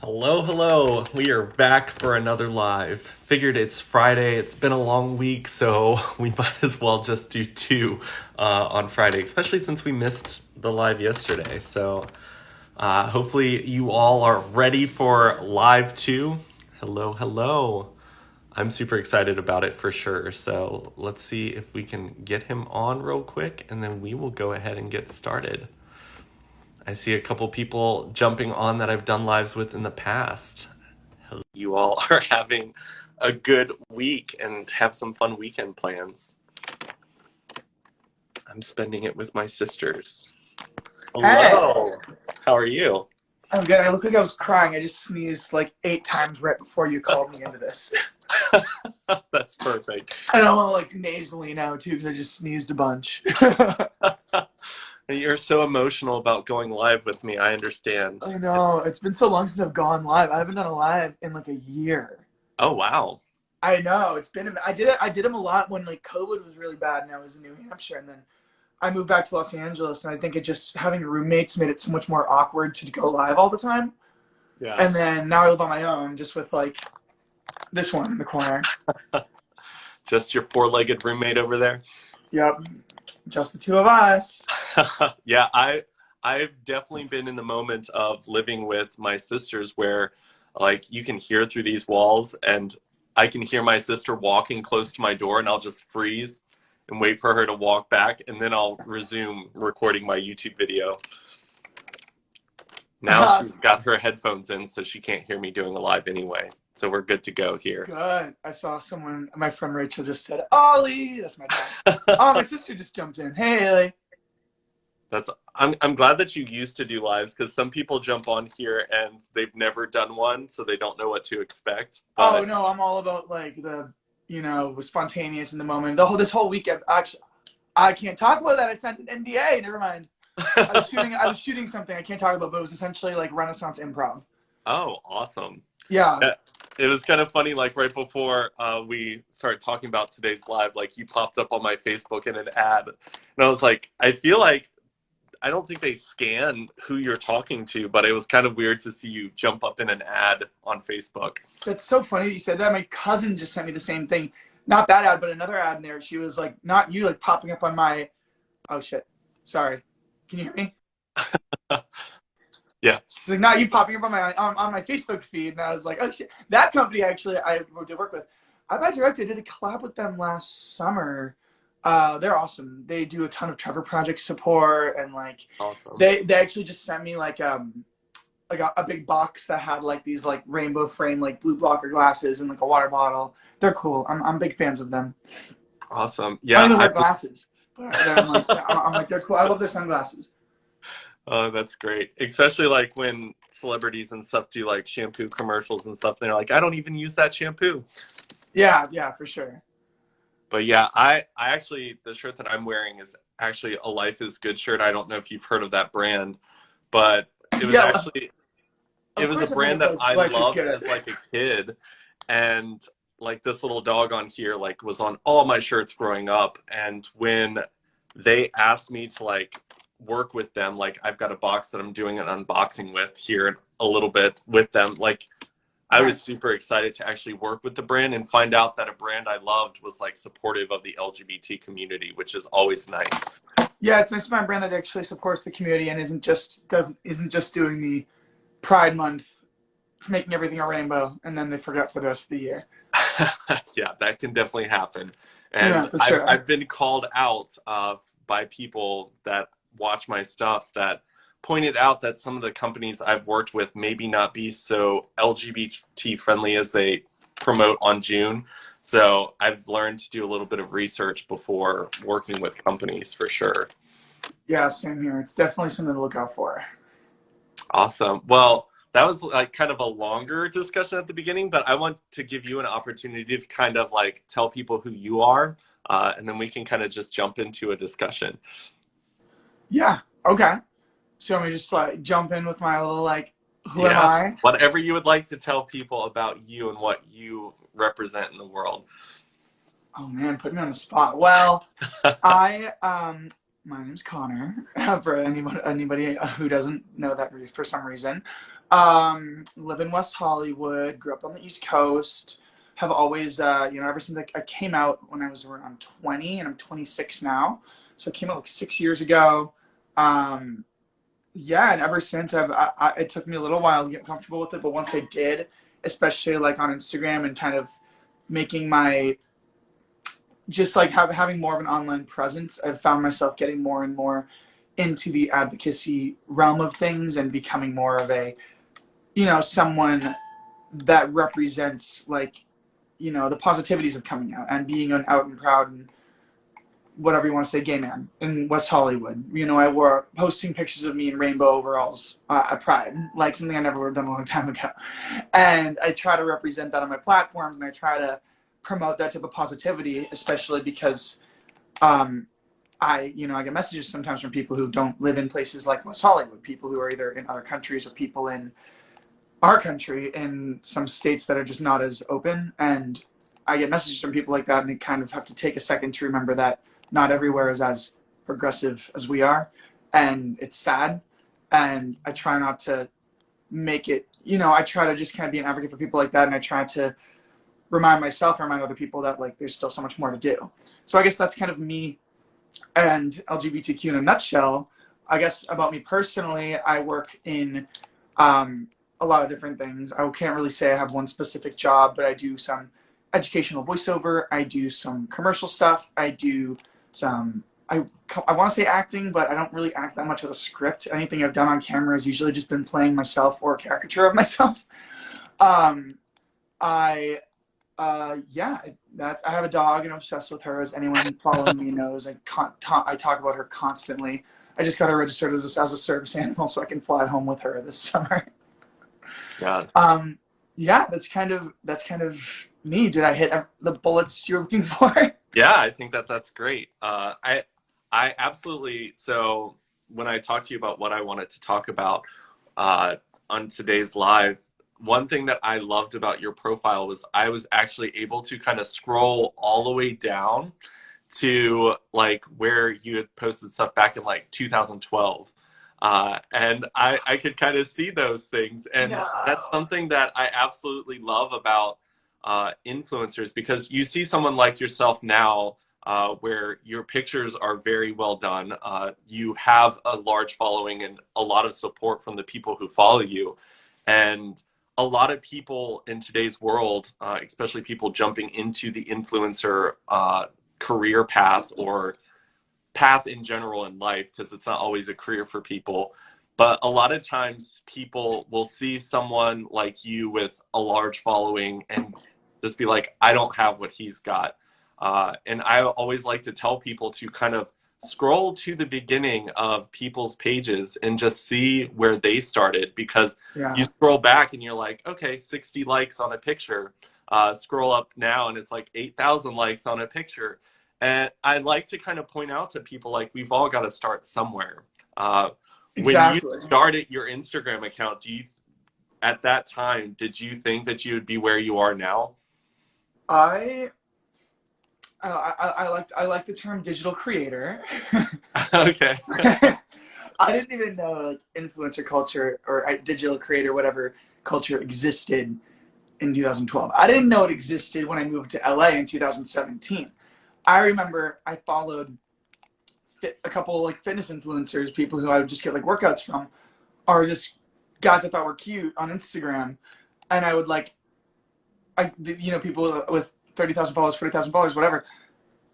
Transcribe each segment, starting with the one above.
Hello, hello. We are back for another live. Figured it's Friday. It's been a long week, so we might as well just do two on Friday, especially since we missed the live yesterday. So hopefully you all are ready for live two. Hello, hello. I'm super excited about it for sure. So let's see if we can get him on real quick, and then we will go ahead and get started. I see a couple people jumping on that I've done lives with in the past. You all are having a good week and have some fun weekend plans. I'm spending it with my sisters. Hello. Hey, How are you? I'm good. I look like I was crying. I just sneezed like 8 times right before you called me into this. That's perfect. And I'm all like nasally now too because I just sneezed a bunch. You're so emotional about going live with me. I understand. I know. It's been so long since I've gone live. I haven't done a live in like a year. Oh, wow. I know. I did them a lot when like COVID was really bad and I was in New Hampshire, and then I moved back to Los Angeles, and I think it just having roommates made it so much more awkward to go live all the time. Yeah. And then now I live on my own just with like this one in the corner. Just your four-legged roommate over there? Yep. Just the two of us. Yeah, I've definitely been in the moment of living with my sisters where like you can hear through these walls, and I can hear my sister walking close to my door, and I'll just freeze and wait for her to walk back, and then I'll resume recording my YouTube video. Now she's got her headphones in, so she can't hear me doing a live anyway. So we're good to go here. Good. I saw someone, my friend Rachel just said, Ollie. That's my dad. Oh, my sister just jumped in. Hey, Haley. I'm glad that you used to do lives, because some people jump on here and they've never done one, so they don't know what to expect. Oh, But no, I'm all about like spontaneous in the moment. This whole weekend, actually, I can't talk about that. I signed an NDA. Never mind. I was shooting something I can't talk about, but it was essentially like Renaissance improv. Oh, awesome. Yeah. It was kind of funny, like right before we started talking about today's live, like you popped up on my Facebook in an ad. And I was like, I feel like I don't think they scan who you're talking to, but it was kind of weird to see you jump up in an ad on Facebook. That's so funny that you said that. My cousin just sent me the same thing. Not that ad, but another ad in there. She was like, not you, like popping up on my, oh shit. Sorry. Can you hear me? Yeah. It's like, not you popping up on my Facebook feed, and I was like, oh shit. That company actually I did work with. I by Direct, I did a collab with them last summer. They're awesome. They do a ton of Trevor Project support, and like Awesome. they actually just sent me like a big box that had like these like rainbow frame like blue blocker glasses and like a water bottle. They're cool. I'm big fans of them. Awesome. I don't Yeah. even wear glasses, but I'm like they're cool. I love their sunglasses. Oh, that's great. Especially like when celebrities and stuff do like shampoo commercials and stuff. And they're like, I don't even use that shampoo. Yeah, for sure. But yeah, I actually, the shirt that I'm wearing is actually a Life is Good shirt. I don't know if you've heard of that brand, but it was Yeah, actually, it of was a course I've heard brand of that the I Life is loved Good. as like a kid. And like this little dog on here, like was on all my shirts growing up. And when they asked me to like work with them, like I've got a box that I'm doing an unboxing with here a little bit with them. Like I was Nice. super excited to actually work with the brand and find out that a brand I loved was like supportive of the LGBT community, which is always nice. Yeah, it's nice to find a brand that actually supports the community and isn't just doing the Pride Month, making everything a rainbow, and then they forget for the rest of the year. Yeah, that can definitely happen. Yeah, And for I've, sure. I've been called out by people that watch my stuff that pointed out that some of the companies I've worked with maybe not be so LGBT friendly as they promote on June. So I've learned to do a little bit of research before working with companies for sure. Yeah, same here. It's definitely something to look out for. Awesome. Well, that was like kind of a longer discussion at the beginning, but I want to give you an opportunity to kind of like tell people who you are, and then we can kind of just jump into a discussion. Yeah. Okay. So let me just like jump in with my little like, who am Yeah, I? whatever you would like to tell people about you and what you represent in the world. Oh man, put me on the spot. Well, I my name's Connor. For anybody who doesn't know that for some reason, live in West Hollywood. Grew up on the East Coast. Have always, ever since I came out when I was around 20, and I'm 26 now. So I came out like 6 years ago. Yeah, and ever since it took me a little while to get comfortable with it, but once I did, especially like on Instagram and kind of making my just like having more of an online presence, I've found myself getting more and more into the advocacy realm of things and becoming more of a, someone that represents like, the positivities of coming out and being an out and proud and whatever you want to say, gay man in West Hollywood. I wore posting pictures of me in rainbow overalls at Pride, like something I never would have done a long time ago. And I try to represent that on my platforms, and I try to promote that type of positivity, especially because I get messages sometimes from people who don't live in places like West Hollywood, people who are either in other countries or people in our country in some states that are just not as open. And I get messages from people like that, and I kind of have to take a second to remember that not everywhere is as progressive as we are, and it's sad. And I try not to make it, I try to just kind of be an advocate for people like that, and I try to remind myself and remind other people that like there's still so much more to do. So I guess that's kind of me and LGBTQ in a nutshell. I guess about me personally, I work in a lot of different things. I can't really say I have one specific job, but I do some educational voiceover. I do some commercial stuff. I do some, I want to say acting, but I don't really act that much with a script. Anything I've done on camera has usually just been playing myself or a caricature of myself. I have a dog and I'm obsessed with her, as anyone following me knows. I talk about her constantly. I just got her registered as a service animal so I can fly home with her this summer. God. That's kind of me. Did I hit the bullets you're looking for? Yeah, I think that's great. I absolutely. So when I talked to you about what I wanted to talk about on today's live, one thing that I loved about your profile was I was actually able to kind of scroll all the way down to like where you had posted stuff back in like 2012. And I could kind of see those things. And that's something that I absolutely love about influencers, because you see someone like yourself now where your pictures are very well done. You have a large following and a lot of support from the people who follow you. And a lot of people in today's world, especially people jumping into the influencer career path or path in general in life, because it's not always a career for people, but a lot of times people will see someone like you with a large following and just be like, I don't have what he's got. And I always like to tell people to kind of scroll to the beginning of people's pages and just see where they started, because you scroll back and you're like, okay, 60 likes on a picture. Scroll up now and it's like 8,000 likes on a picture. And I like to kind of point out to people, like, we've all got to start somewhere. Exactly. When you started your Instagram account, at that time, did you think that you would be where you are now? I like the term digital creator. Okay. I didn't even know like influencer culture or digital creator, whatever culture existed in 2012. I didn't know it existed when I moved to LA in 2017. I remember I followed a couple like fitness influencers, people who I would just get like workouts from, or just guys I thought were cute on Instagram, and I would people with 30,000 followers, 40,000 followers, whatever.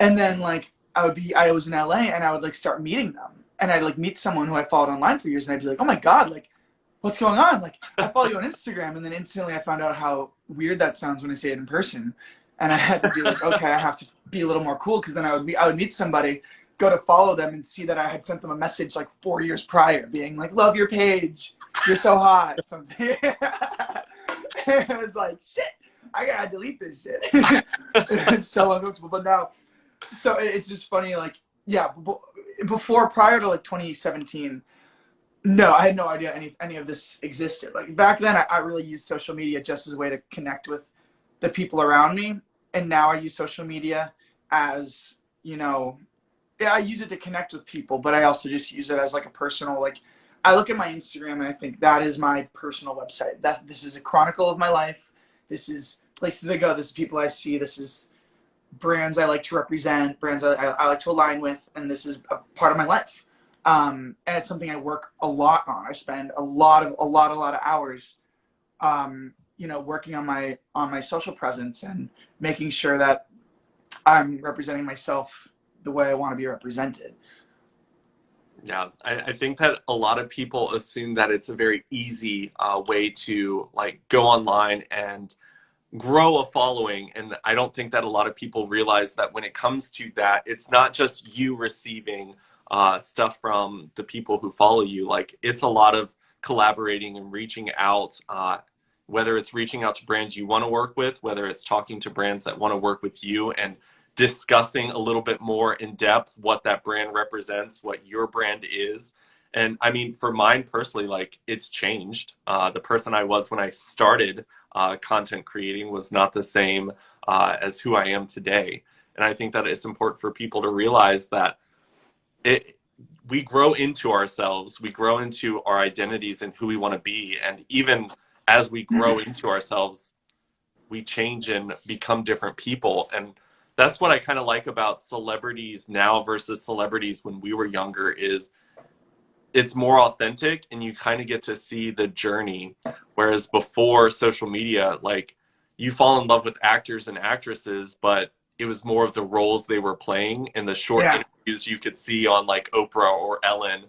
And then like I was in LA and I would like start meeting them, and I'd like meet someone who I followed online for years, and I'd be like, oh my God, like what's going on? Like I follow you on Instagram, and then instantly I found out how weird that sounds when I say it in person. And I had to be like, okay, I have to be a little more cool, because then I would meet somebody, go to follow them, and see that I had sent them a message like 4 years prior, being like, love your page, you're so hot, something. And I was like, shit, I gotta delete this shit. It was so uncomfortable. But now, so it's just funny, like, yeah, prior to like 2017, no, I had no idea any of this existed. Like back then, I really used social media just as a way to connect with the people around me. And now I use social media as, I use it to connect with people, but I also just use it as like a personal, like, I look at my Instagram and I think that is my personal website. This is a chronicle of my life. This is places I go. This is people I see. This is brands I like to represent, brands I like to align with, and this is a part of my life. And it's something I work a lot on. I spend a lot of hours, working on my social presence and making sure that I'm representing myself the way I want to be represented. Yeah, I think that a lot of people assume that it's a very easy way to like go online and grow a following. And I don't think that a lot of people realize that when it comes to that, it's not just you receiving stuff from the people who follow you. Like it's a lot of collaborating and reaching out, whether it's reaching out to brands you want to work with, whether it's talking to brands that want to work with you and discussing a little bit more in depth what that brand represents, what your brand is. And I mean, for mine personally, like it's changed. The person I was when I started content creating was not the same as who I am today. And I think that it's important for people to realize that we grow into ourselves, we grow into our identities and who we want to be. And even as we grow into ourselves, we change and become different people. And that's what I kind of like about celebrities now versus celebrities when we were younger is it's more authentic and you kind of get to see the journey. Whereas before social media, like you fall in love with actors and actresses, but it was more of the roles they were playing in the short Yeah. interviews you could see on like Oprah or Ellen.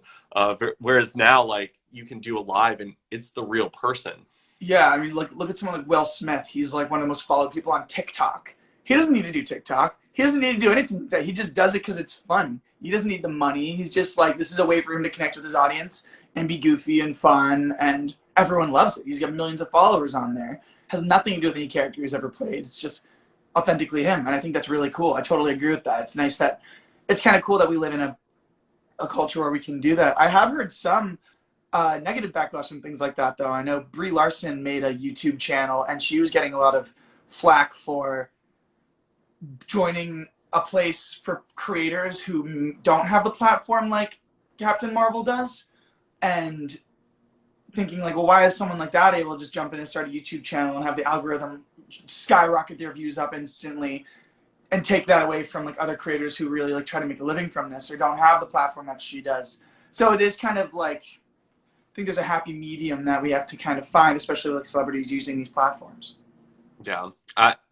Whereas now, like you can do a live and it's the real person. Yeah, I mean, look at someone like Will Smith. He's like one of the most followed people on TikTok. He doesn't need to do TikTok. He doesn't need to do anything like that. He just does it because it's fun. He doesn't need the money. He's just like, this is a way for him to connect with his audience and be goofy and fun, and everyone loves it. He's got millions of followers on there. Has nothing to do with any character he's ever played. It's just authentically him, and I think that's really cool. I totally agree with that. It's nice that it's kind of cool that we live in a culture where we can do that. I have heard some negative backlash and things like that, though. I know Brie Larson made a YouTube channel, and she was getting a lot of flack for joining a place for creators who don't have the platform like Captain Marvel does, and thinking like, well, why is someone like that able to just jump in and start a YouTube channel and have the algorithm skyrocket their views up instantly and take that away from like other creators who really like try to make a living from this or don't have the platform that she does. So it is kind of like, I think there's a happy medium that we have to kind of find, especially with celebrities using these platforms. Yeah.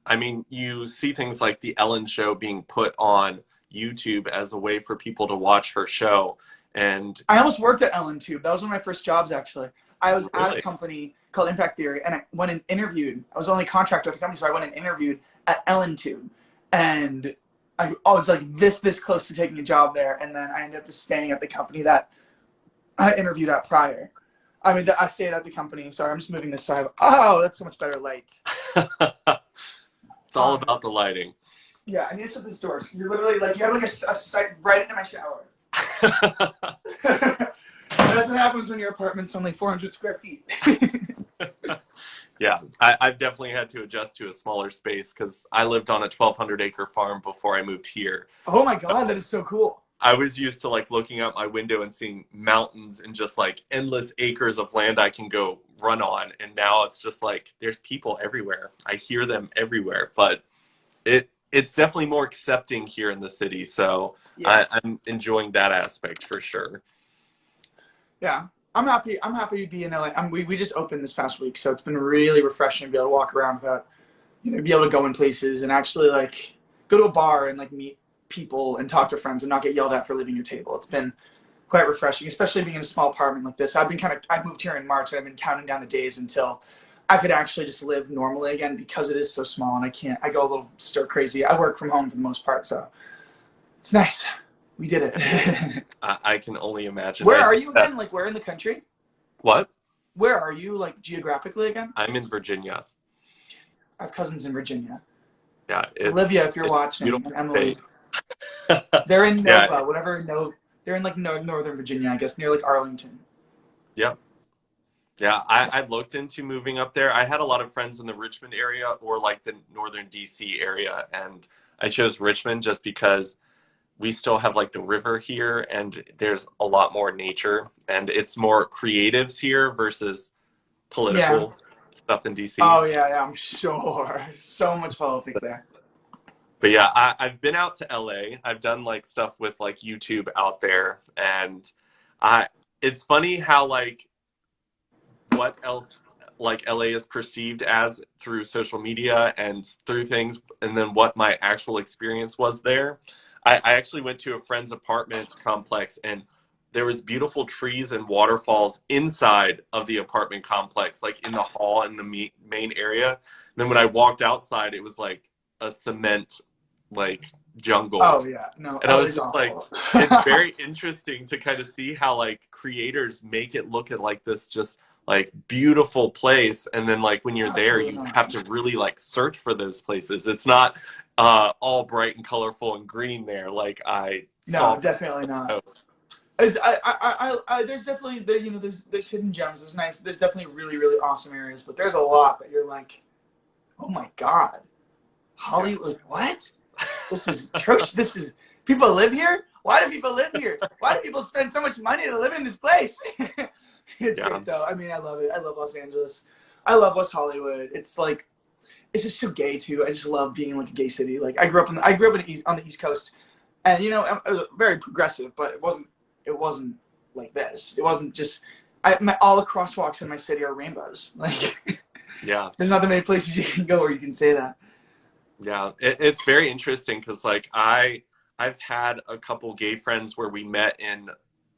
I mean, you see things like the Ellen show being put on YouTube as a way for people to watch her show. And I almost worked at Ellen Tube. That was one of my first jobs, actually. I was at a really, company called Impact Theory, and I went and interviewed. I was only a contractor with the company, so I went and interviewed at Ellen Tube. And I was like this close to taking a job there, and then I ended up just staying at the company that I interviewed at prior. I mean, I stayed at the company. Sorry, I'm just moving this so I have, oh, that's so much better light. it's all about the lighting. Yeah, I need to shut this door. You're literally like, you have like a sight right into my shower. That's what happens when your apartment's only 400 square feet. Yeah, I've definitely had to adjust to a smaller space because I lived on a 1,200 acre farm before I moved here. Oh my God, that is so cool. I was used to like looking out my window and seeing mountains and just like endless acres of land I can go run on. And now it's just like there's people everywhere. I hear them everywhere, but it's definitely more accepting here in the city. So Yeah. I'm enjoying that aspect for sure. Yeah. I'm happy to be in LA. We just opened this past week, so it's been really refreshing to be able to walk around without, be able to go in places and actually like go to a bar and like meet people and talk to friends and not get yelled at for leaving your table. It's been quite refreshing, especially being in a small apartment like this. I moved here in March, and I've been counting down the days until I could actually just live normally again because it is so small and I go a little stir crazy. I work from home for the most part, so it's nice. We did it. I can only imagine. Where are you again? Like, where in the country? What? Where are you, like, geographically again? I'm in Virginia. I have cousins in Virginia. Yeah, Olivia, if you're watching, and Emily. They're in Nova, yeah, whatever. No, they're in like Northern Virginia, I guess, near like Arlington. yep. Yeah, I looked into moving up there. I had a lot of friends in the Richmond area or like the northern DC area, and I chose Richmond just because we still have like the river here, and there's a lot more nature, and it's more creatives here versus Yeah. political stuff in DC. Oh yeah, yeah. I'm sure. So much politics there. But yeah, I've been out to LA. I've done like stuff with like YouTube out there, and I it's funny how like what else like LA is perceived as through social media and through things, and then what my actual experience was there. I actually went to a friend's apartment complex, and there was beautiful trees and waterfalls inside of the apartment complex, like in the hall in the main area. And then when I walked outside, it was like a cement like jungle. Oh yeah, no, And I was LA's just like, awful. it's very interesting to kind of see how like creators make it look at like this just like beautiful place, and then like when you're there, Absolutely you not. have to really like search for those places. It's not all bright and colorful and green there like I No, saw from definitely the not. coast. There's definitely there, you know, there's hidden gems. There's nice. There's definitely really really awesome areas, but there's a lot that you're like, oh my god, Yeah, Hollywood, what? This is atrocious. This is people live here. Why do people live here? Why do people spend so much money to live in this place? It's yeah, great though. I mean, I love it. I love Los Angeles. I love West Hollywood. It's like it's just so gay too. I just love being like a gay city. Like I grew up on the East Coast, and you know, it was very progressive, but it wasn't like this. It wasn't just all the crosswalks in my city are rainbows. Like yeah. there's not that many places you can go where you can say that. Yeah, it's very interesting because like I've had a couple gay friends where we met in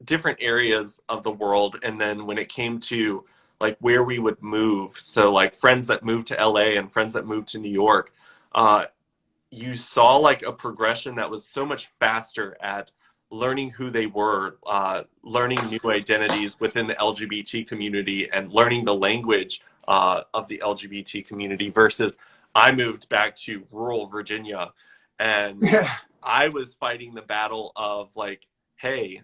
different areas of the world, and then when it came to like where we would move, so like friends that moved to LA and friends that moved to New York, uh, you saw like a progression that was so much faster at learning who they were, learning new identities within the LGBT community, and learning the language of the LGBT community versus I moved back to rural Virginia, and Yeah. I was fighting the battle of like, hey,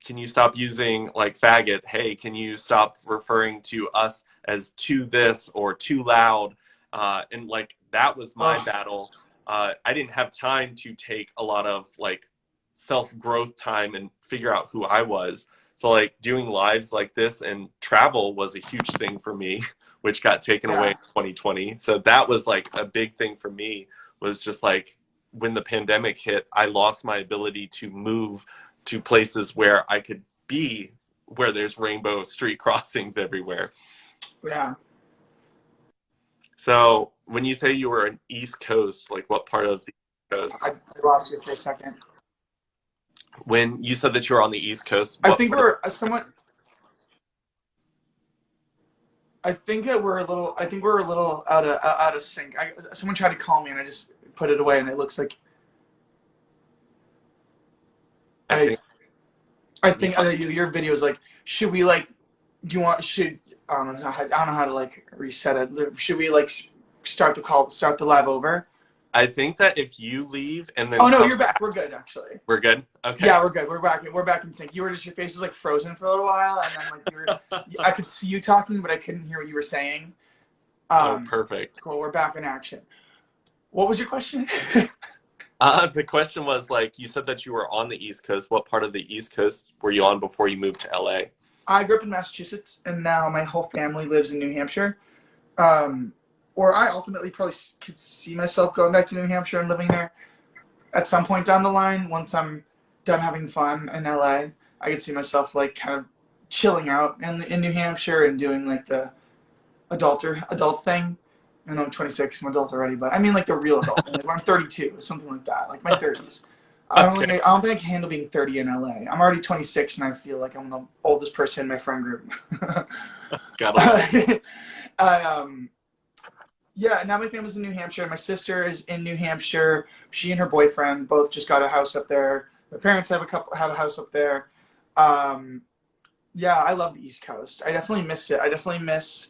can you stop using like faggot? Hey, can you stop referring to us as too this or too loud? And like that was my Oh, battle. I didn't have time to take a lot of like self growth time and figure out who I was. So like doing lives like this and travel was a huge thing for me, which got taken away yeah. in 2020. So that was like a big thing for me, was just like when the pandemic hit, I lost my ability to move to places where I could be, where there's rainbow street crossings everywhere. Yeah. So when you say you were an East Coast, like what part of the East Coast? I lost you for a second. When you said that you were on the East Coast, I what think part of we're somewhat. I think that we're a little. I think we're a little out of sync. Someone tried to call me and I just put it away, and it looks like I I. think I you think your video is like, should we like? Do you want? Should I don't know. I don't know how to like reset it. Should we like start the live over? I think that if you leave and then Oh no, come you're back. back, We're good actually. we're good. Okay. Yeah, we're good. We're back. We're back in sync. You were just your face was like frozen for a little while, and then like you were. I could see you talking, but I couldn't hear what you were saying. Oh, Um, perfect. cool. We're back in action. What was your question? The question was like you said that you were on the East Coast. What part of the East Coast were you on before you moved to LA? I grew up in Massachusetts, and now my whole family lives in New Hampshire. Um, or I ultimately probably could see myself going back to New Hampshire and living there at some point down the line. Once I'm done having fun in LA, I could see myself like kind of chilling out in New Hampshire and doing like the adult thing. I know I'm 26, I'm an adult already, but I mean like the real adult thing, like when I'm 32 or something like that, like my 30s. Okay. I don't think I can handle being 30 in LA. I'm already 26 and I feel like I'm the oldest person in my friend group. Gotta love it. I, yeah, now my family's in New Hampshire. My sister is in New Hampshire. She and her boyfriend both just got a house up there. My parents have a house up there. Um, yeah, I love the East Coast. I definitely miss it. I definitely miss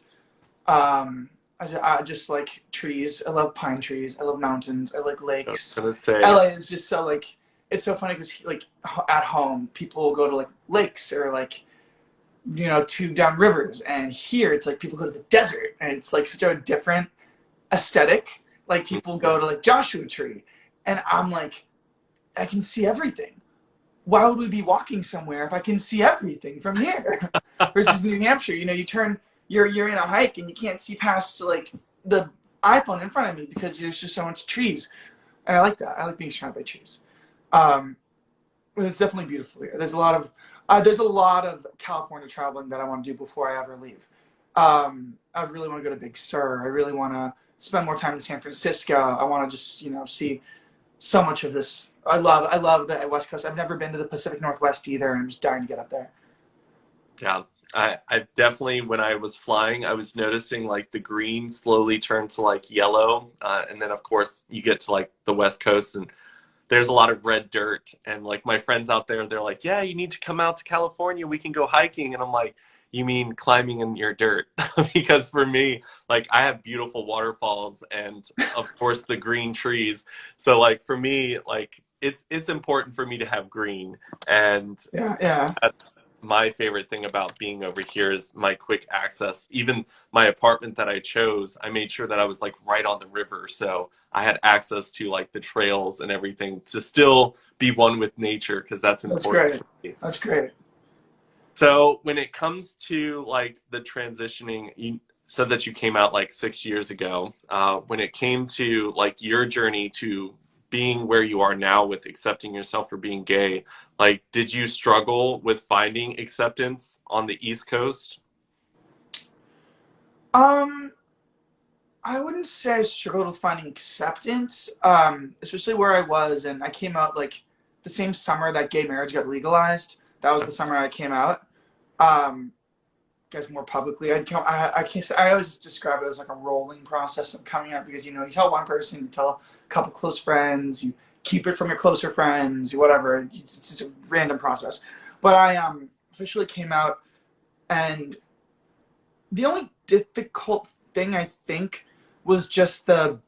I just like trees. I love pine trees. I love mountains. I like I was lakes. gonna say, LA is just so like it's so funny because like at home people will go to like lakes or like to down rivers, and here it's like people go to the desert, and it's like such a different aesthetic. Like people go to like Joshua Tree, and I'm like I can see everything. Why would we be walking somewhere if I can see everything from here? Versus New Hampshire, you're in a hike and you can't see past like the iPhone in front of me because there's just so much trees, and I like that. I like being surrounded by trees. Um, it's definitely beautiful here. There's a lot of California traveling that I want to do before I ever leave. I really want to go to Big Sur. I really want to spend more time in San Francisco. I want to just see so much of this. I love the West Coast. I've never been to the Pacific Northwest either, and I'm just dying to get up there. Yeah. I definitely, when I was flying, I was noticing like the green slowly turn to like yellow. And then, of course, you get to like the West Coast and there's a lot of red dirt. And like my friends out there, they're like, yeah, you need to come out to California. We can go hiking. And I'm like, you mean climbing in your dirt? Because for me, like I have beautiful waterfalls and of course the green trees. So like for me, like it's important for me to have green. And Yeah, yeah. my favorite thing about being over here is my quick access. Even my apartment that I chose, I made sure that I was like right on the river. So I had access to like the trails and everything to still be one with nature because that's That's important great. for me. That's great. So when it comes to like the transitioning, you said that you came out like 6 years ago. When it came to like your journey to being where you are now with accepting yourself for being gay, like did you struggle with finding acceptance on the East Coast? Um, I wouldn't say I struggled with finding acceptance, especially where I was, and I came out like the same summer that gay marriage got legalized. That was the summer I came out. Um, guys, more publicly, I can't say, I always describe it as like a rolling process of coming out because you tell one person, you tell a couple close friends, you keep it from your closer friends, whatever. It's just a random process. But I officially came out, and the only difficult thing I think was just the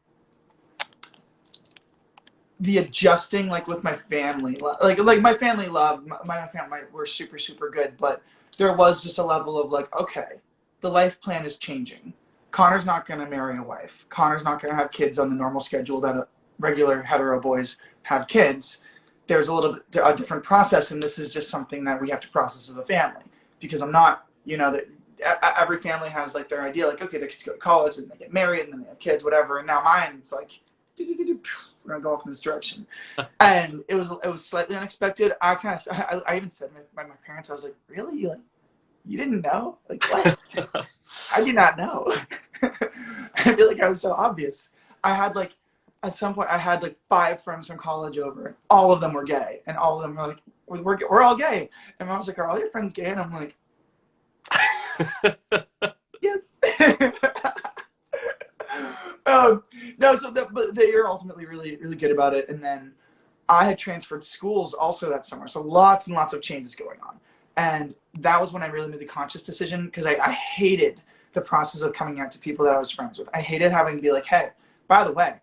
adjusting like with my family, like my family love my family were super super good, but there was just a level of like, okay, the life plan is changing. Connor's not going to marry a wife. Connor's not going to have kids on the normal schedule that regular hetero boys have kids. There's a little bit a different process, and this is just something that we have to process as a family because I'm not, every family has like their idea, like okay, their kids go to college and they get married and then they have kids, whatever. And now mine, it's like we're gonna go off in this direction, and it was slightly unexpected. I even said to my parents, I was like, really, you didn't know, like what? I did not know. I feel like I was so obvious. I had like at some point I had like 5 friends from college over. All of them were gay, and all of them were like, we're all gay. And I was like, are all your friends gay? And I'm like, yes. No, but they are ultimately really, really good about it. And then I had transferred schools also that summer, so lots and lots of changes going on. And that was when I really made the conscious decision because I hated the process of coming out to people that I was friends with. I hated having to be like, hey, by the way,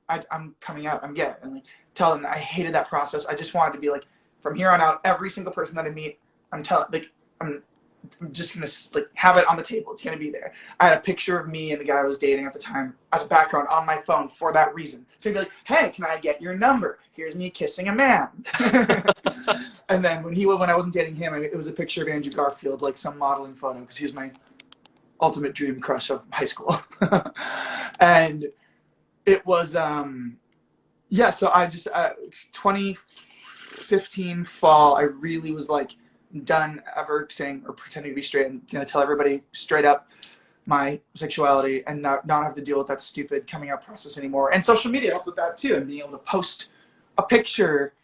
I'm coming out, I'm gay, and like tell them that I hated that process. I just wanted to be like, from here on out, every single person that I meet, I'm just gonna like have it on the table. It's gonna be there. I had a picture of me and the guy I was dating at the time as a background on my phone for that reason. So he'd be like, "Hey, can I get your number? Here's me kissing a man." And then when I wasn't dating him, it was a picture of Andrew Garfield, like some modeling photo, because he was my ultimate dream crush of high school. And it was yeah. So I just 2015 fall, I really was like done ever saying or pretending to be straight and tell everybody straight up my sexuality and not have to deal with that stupid coming out process anymore. And social media helped with that too, and being able to post a picture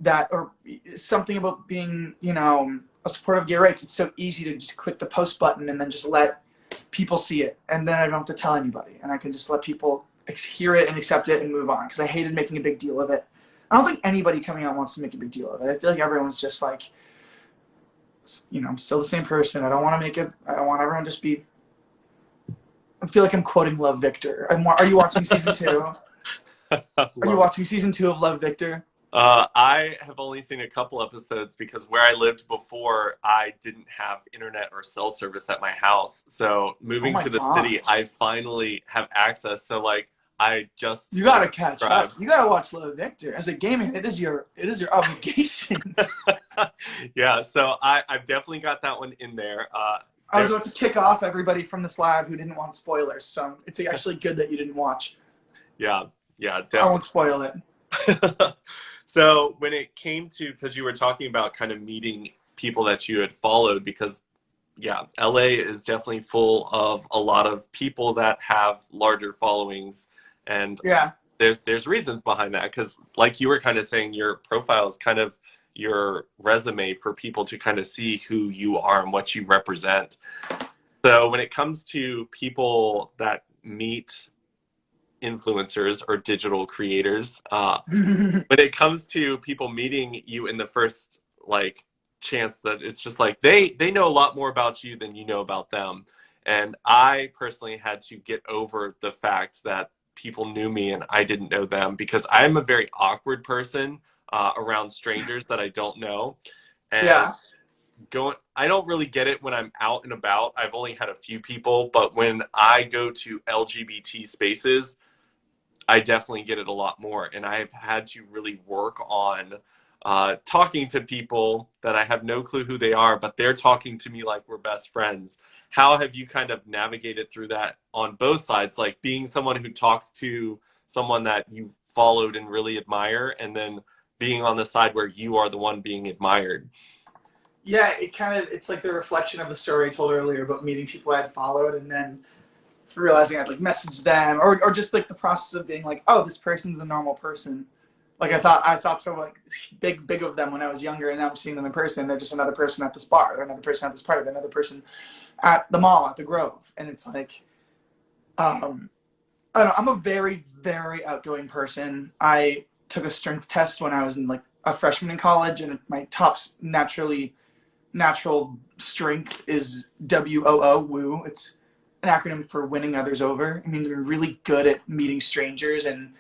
that or something about being a supporter of gay rights. It's so easy to just click the post button and then just let people see it, and then I don't have to tell anybody, and I can just let people hear it and accept it and move on, because I hated making a big deal of it. I don't think anybody coming out wants to make a big deal of it. I feel like everyone's just like, I'm still the same person. I don't want to make it. I don't want everyone to just be. I feel like I'm quoting Love Victor. Are you watching season 2? Are you watching season 2 of Love Victor? I have only seen a couple episodes because where I lived before, I didn't have internet or cell service at my house. So Oh moving my to the god. city, I finally have access. So like I just You gotta catch up. subscribed. You gotta watch Little Victor. As a gamer, it is your obligation. Yeah, so I've definitely got that one in there. I was There, about to kick off everybody from this live who didn't want spoilers, so it's actually good that you didn't watch. yeah, yeah, I definitely. won't spoil it. So when it came to, because you were talking about kind of meeting people that you had followed, because yeah, LA is definitely full of a lot of people that have larger followings, and Yeah. there's reasons behind that. Because like you were kind of saying, your profile is kind of your resume for people to kind of see who you are and what you represent. So when it comes to people that meet influencers or digital creators, when it comes to people meeting you in the first like chance, that it's just like they know a lot more about you than you know about them. And I personally had to get over the fact that people knew me and I didn't know them, because I'm a very awkward person around strangers that I don't know. And Yeah. going, I don't really get it when I'm out and about. I've only had a few people, but when I go to LGBT spaces, I definitely get it a lot more. And I've had to really work on talking to people that I have no clue who they are, but they're talking to me like we're best friends. How have you kind of navigated through that on both sides? Like being someone who talks to someone that you've followed and really admire, and then being on the side where you are the one being admired. Yeah, it's like the reflection of the story I told earlier about meeting people I had followed and then realizing I'd like message them, or just like the process of being like, oh, this person's a normal person. Like I thought so like big of them when I was younger, and now I'm seeing them in person. They're just another person at this bar, they're another person at this party, they're another person at the mall, at the Grove, and it's like, um, I don't know, I'm a very very outgoing person. I took a strength test when I was in like a freshman in college, and my top natural strength is WOO, woo. It's an acronym for winning others over. It means I'm really good at meeting strangers and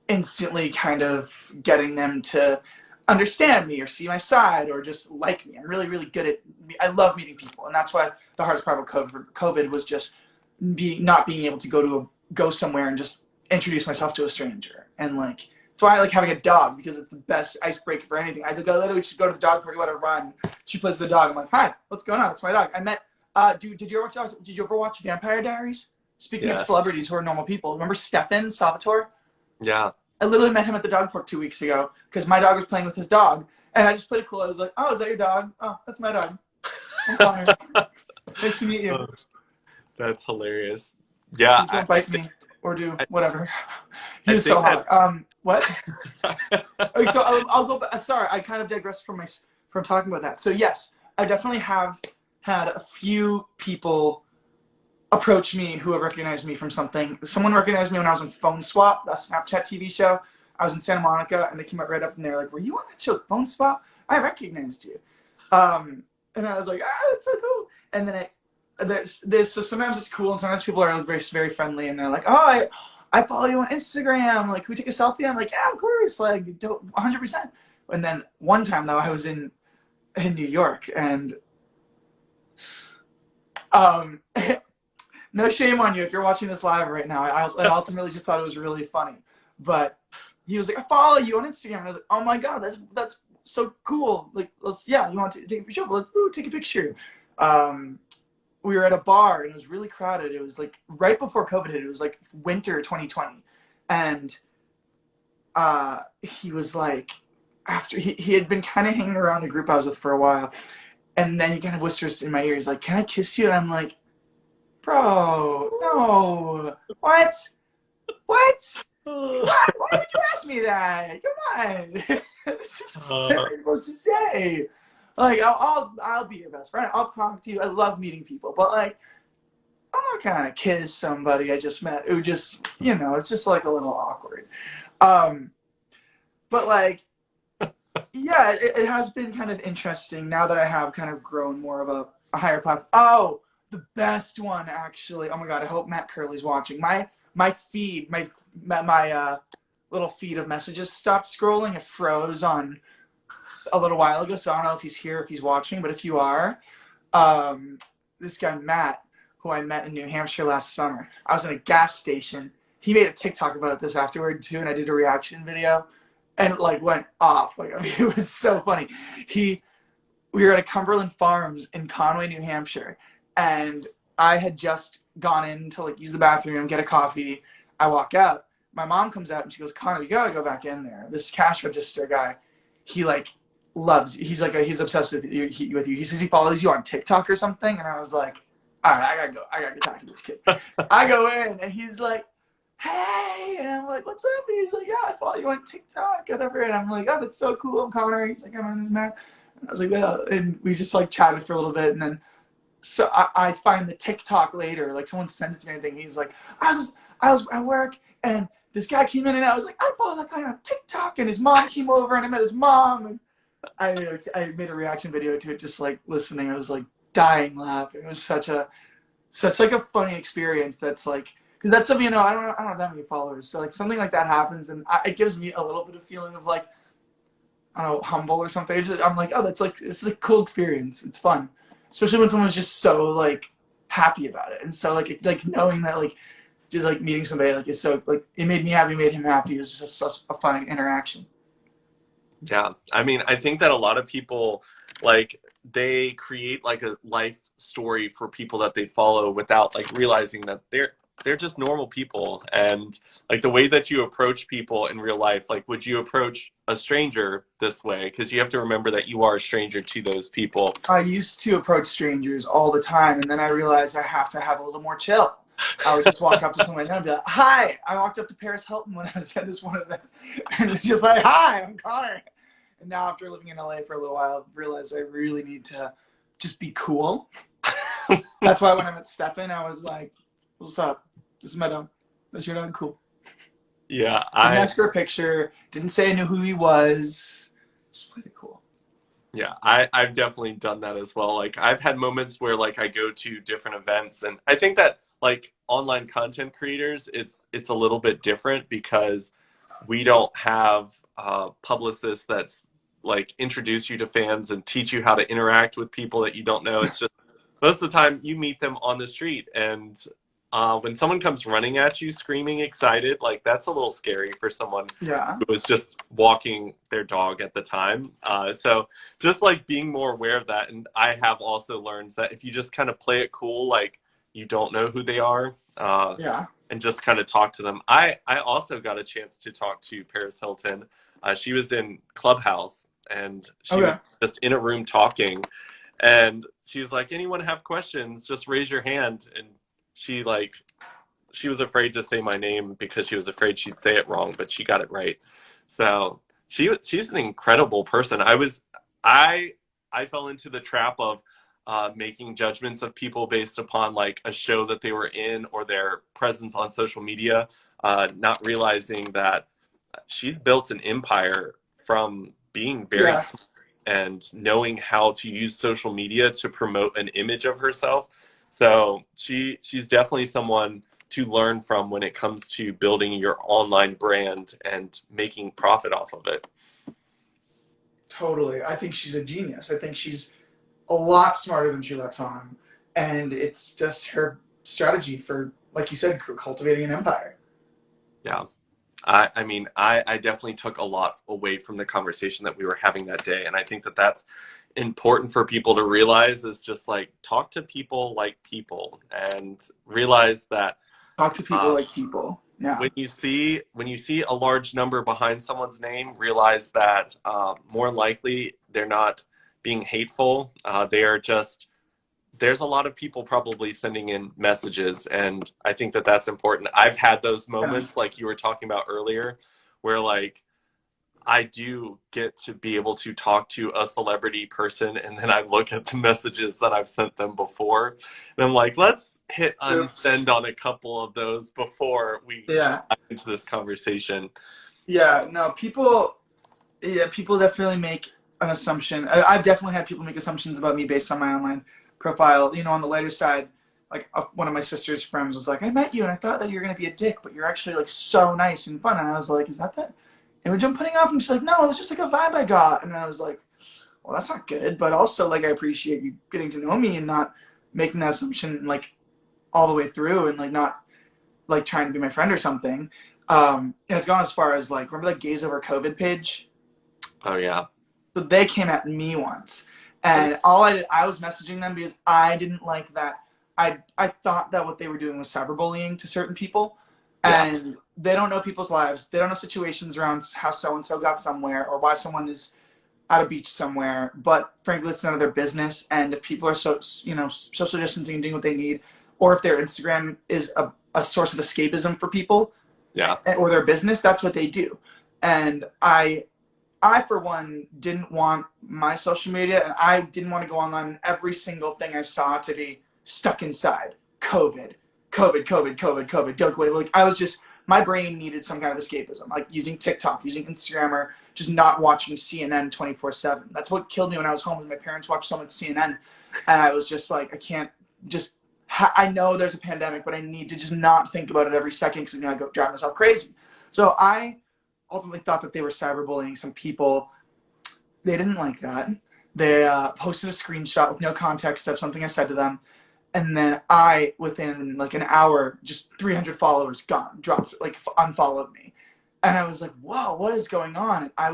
instantly kind of getting them to understand me or see my side or just like me. I'm really, really good at, I love meeting people. And that's why the hardest part of COVID was just not being able to go somewhere and just introduce myself to a stranger. And like, that's why I like having a dog, because it's the best icebreaker for anything. I literally just go to the dog park, let her run. She plays the dog. I'm like, hi, what's going on? That's my dog. I met. Did you ever watch Vampire Diaries? Speaking of Yeah. celebrities who are normal people, remember Stefan Salvatore? Yeah. I literally met him at the dog park 2 weeks ago because my dog was playing with his dog, and I just played it cool. I was like, "Oh, is that your dog? Oh, that's my dog. I'm Connor. Nice to meet you. That's hilarious. Yeah, Please don't bite me or do I, whatever." He I was so think hot. What? that Okay, so I'll go back. Sorry, I kind of digressed from talking about that. So yes, I definitely have had a few people approach me who have recognized me from something. Someone recognized me when I was on Phone Swap, that Snapchat TV show. I was in Santa Monica, and they came up right up and they're like, "Were you on that show, Phone Swap? I recognized you." And I was like, "Ah, that's so cool." And then so sometimes it's cool, and sometimes people are like very very friendly, and they're like, "Oh, I follow you on Instagram. Like, can we take a selfie?" I'm like, "Yeah, of course. Like, 100%." And then one time though, I was in New York, and um, no shame on you if you're watching this live right now. I ultimately just thought it was really funny. But he was like, "I follow you on Instagram." And I was like, "Oh my god, that's so cool. Like, you want to take a picture? Let's take a picture." Um, we were at a bar and it was really crowded. It was like right before COVID hit. It was like winter 2020, and he was like, after he had been kind of hanging around the group I was with for a while, and then he kind of whispers in my ear, he's like, "Can I kiss you?" And I'm like, "Bro, no. What? What? What? Why would you ask me that? Come on." This is what I'm supposed to say. Like, I'll be your best friend. I'll talk to you. I love meeting people, but like, I'm not gonna kiss somebody I just met who just, it's just like a little awkward. Um, but like, yeah, it has been kind of interesting now that I have kind of grown more of a higher platform. Oh, the best one actually. Oh my god, I hope Matt Curley's watching. My feed, my little feed of messages stopped scrolling. It froze on a little while ago, so I don't know if he's here, if he's watching. But if you are, this guy Matt, who I met in New Hampshire last summer, I was in a gas station, he made a TikTok about this afterward too, and I did a reaction video, and it like went off. Like, I mean, it was so funny. He We were at a Cumberland Farms in Conway, New Hampshire, and I had just gone in to like use the bathroom, get a coffee. I walk out. My mom comes out and she goes, "Connor, you gotta go back in there. This cash register guy, he like loves you. He's like he's obsessed with you. He says he follows you on TikTok or something." And I was like, "All right, I gotta go. I gotta talk to this kid." I go in and he's like, "Hey," and I'm like, "What's up?" And he's like, "Yeah, I follow you on TikTok, whatever." And I'm like, "Oh, that's so cool. I'm Connor." He's like, "I'm Matt." And I was like, "Yeah," and we just like chatted for a little bit, and then so I find the TikTok later, like someone sends it to me anything. He's like, I was at work and this guy came in and I was like, I follow that guy on TikTok, and his mom came over and I met his mom, and I made a reaction video to it, just like listening. I was like dying laughing. It was such like a funny experience. That's like, because that's something, I don't have that many followers, so like something like that happens, and it gives me a little bit of feeling of like, I don't know, humble or something. I'm like, oh, that's like, it's a cool experience. It's fun, especially when someone's just so like happy about it, and so like knowing that like just like meeting somebody like is so like it made me happy, made him happy. It was just such a fun interaction. Yeah, I mean, I think that a lot of people, like, they create like a life story for people that they follow without like realizing that they're just normal people. And like the way that you approach people in real life, like, would you approach a stranger this way? Because you have to remember that you are a stranger to those people. I used to approach strangers all the time, and then I realized I have to have a little more chill. I would just walk up to someone and be like, "Hi." I walked up to Paris Hilton when I was at this one event, and it's just like, "Hi, I'm Connor." And now after living in LA for a little while, I've realized I really need to just be cool. That's why when I met Stefan, I was like, "What's up? This is my dog. That's your dog. Cool." Yeah, Didn't ask for a picture. Didn't say I knew who he was. Just played it cool. Yeah, I've definitely done that as well. Like I've had moments where like I go to different events, and I think that like online content creators, it's a little bit different because we don't have publicists that's like introduce you to fans and teach you how to interact with people that you don't know. It's just most of the time you meet them on the street, and when someone comes running at you screaming excited, like that's a little scary for someone Yeah. who was just walking their dog at the time. So just like being more aware of that. And I have also learned that if you just kind of play it cool, like you don't know who they are, Yeah. and just kind of talk to them. I also got a chance to talk to Paris Hilton. She was in Clubhouse, and she was Okay. just in a room talking, and she was like, anyone have questions, just raise your hand. And she like she was afraid to say my name because she was afraid she'd say it wrong, but she got it right. So she's an incredible person. I I fell into the trap of making judgments of people based upon like a show that they were in or their presence on social media, not realizing that she's built an empire from being very Yeah. smart and knowing how to use social media to promote an image of herself. So she's definitely someone to learn from when it comes to building your online brand and making profit off of it. Totally. I think she's a genius. I think she's a lot smarter than she lets on. And it's just her strategy for, like you said, cultivating an empire. Yeah. I mean, I definitely took a lot away from the conversation that we were having that day. And I think that that's important for people to realize is just like talk to people and realize that Talk to people uh, like people. Yeah. when you see a large number behind someone's name, realize that more likely they're not being hateful. They are just there's a lot of people probably sending in messages, and I think that that's important. I've had those Yeah. moments like you were talking about earlier where like I do get to be able to talk to a celebrity person, and then I look at the messages that I've sent them before, and I'm like, let's hit Oops. unsend on a couple of those before we Yeah. dive into this conversation. Yeah. No, people, yeah, people definitely make an assumption. I've definitely had people make assumptions about me based on my online profile. On the lighter side, like one of my sister's friends was like, "I met you and I thought that you were gonna be a dick, but you're actually like so nice and fun." And I was like, "Is that the image I'm putting off?" And she's like, "No, it was just like a vibe I got." And I was like, "Well, that's not good." But also, like, I appreciate you getting to know me and not making that assumption like all the way through, and like not like trying to be my friend or something. And it's gone as far as like, remember that Gays Over COVID page? Oh yeah. So they came at me once, and I was messaging them because I didn't like that. I thought that what they were doing was cyberbullying to certain people, Yeah. and they don't know people's lives. They don't know situations around how so and so got somewhere or why someone is at a beach somewhere. But frankly, it's none of their business. And if people are social distancing and doing what they need, or if their Instagram is a source of escapism for people Yeah. or their business, that's what they do. And I, for one, didn't want my social media, and I didn't want to go online and every single thing I saw to be stuck inside. COVID, COVID, COVID, COVID, COVID. Don't wait. Like I was just, my brain needed some kind of escapism, like using TikTok, using Instagram, or just not watching CNN 24/7. That's what killed me when I was home. My parents watched so much CNN, and I was just like, I can't just. I know there's a pandemic, but I need to just not think about it every second because I'm gonna go drive myself crazy. So I ultimately thought that they were cyberbullying some people. They didn't like that. They posted a screenshot with no context of something I said to them. And then within like an hour, just 300 followers gone, dropped, like unfollowed me. And I was like, whoa, what is going on? And I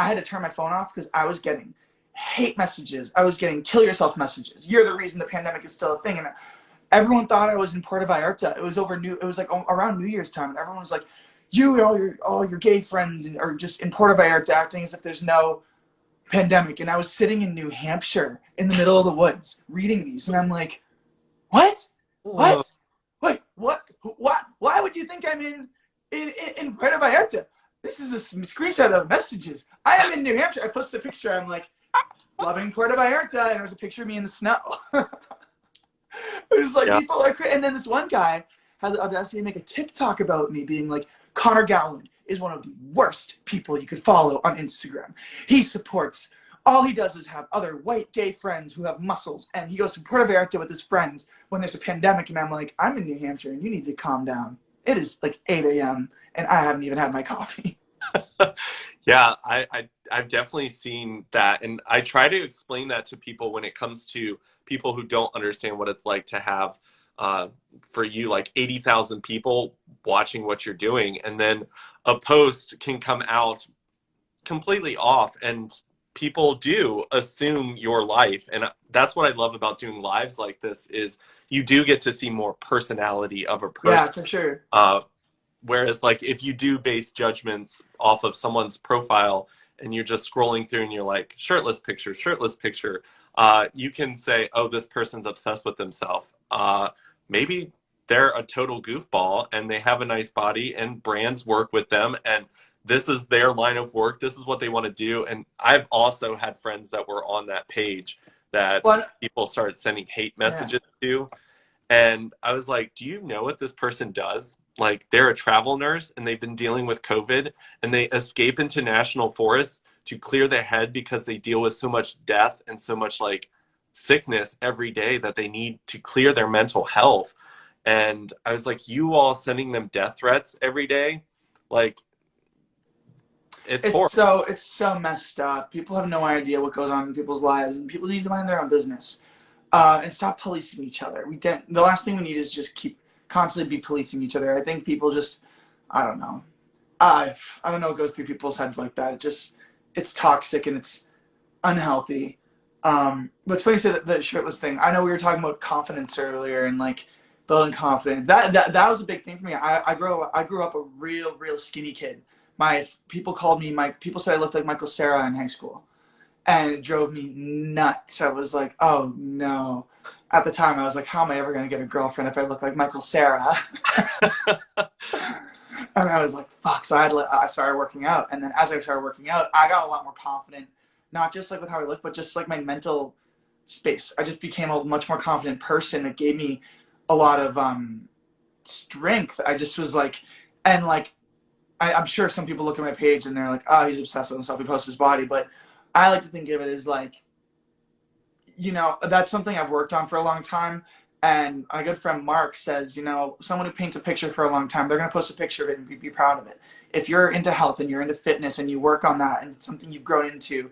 had to turn my phone off because I was getting hate messages. I was getting kill yourself messages. You're the reason the pandemic is still a thing. And everyone thought I was in Puerto Vallarta. It was like around New Year's time. And everyone was like, you and all your gay friends are just in Puerto Vallarta acting as if there's no pandemic. And I was sitting in New Hampshire in the middle of the woods reading these, and I'm like, what? Whoa. What? Wait, what? Why would you think I'm in Puerto Vallarta? This is a screenshot of messages. I am in New Hampshire. I posted a picture. I'm like, loving Puerto Vallarta, and there was a picture of me in the snow. It was like, Yeah. people are crazy. And then this one guy had the audacity to make a TikTok about me being like, Connor Gowland is one of the worst people you could follow on Instagram. He supports, all he does is have other white gay friends who have muscles, and he goes to Puerto Vallarta with his friends when there's a pandemic, and I'm like, I'm in New Hampshire, and you need to calm down. It is like 8 a.m., and I haven't even had my coffee. Yeah, I've definitely seen that, and I try to explain that to people when it comes to people who don't understand what it's like to have, for you, like 80,000 people watching what you're doing, and then a post can come out completely off, and people do assume your life, and that's what I love about doing lives like this is you do get to see more personality of a Yeah, person. for sure. Uh, Whereas, like, if you do base judgments off of someone's profile and you're just scrolling through and you're like, shirtless picture, you can say, oh, this person's obsessed with themselves. Maybe they're a total goofball and they have a nice body and brands work with them and this is their line of work. This is what they want to do. And I've also had friends that were on that page that But people started sending hate yeah, messages to. And I was like, do you know what this person does? Like, they're a travel nurse and they've been dealing with COVID and they escape into national forests to clear their head because they deal with so much death and so much like sickness every day that they need to clear their mental health. And I was like, you all sending them death threats every day? Like, it's horrible. it's so messed up. People have no idea what goes on in people's lives, and people need to mind their own business and stop policing each other. The last thing we need is just keep constantly be policing each other. I think people just, I don't know. I don't know what goes through people's heads like that. It's toxic and it's unhealthy. But it's funny you say that the shirtless thing. I know we were talking about confidence earlier and like building confidence. That was a big thing for me. I grew up a real skinny kid. My people called me people said I looked like Michael Cera in high school, and it drove me nuts. I was like, oh no. At the time, I was like, how am I ever going to get a girlfriend if I look like Michael Cera? And I was like, fuck. So I started working out. And then as I started working out, I got a lot more confident, not just like with how I look, but just like my mental space. I just became a much more confident person. It gave me a lot of strength. I just was like, and like, I'm sure some people look at my page and they're like, oh, he's obsessed with himself. He posts his body. But I like to think of it as like, that's something I've worked on for a long time. And my good friend Mark says, someone who paints a picture for a long time, they're going to post a picture of it and be proud of it. If you're into health and you're into fitness and you work on that and it's something you've grown into,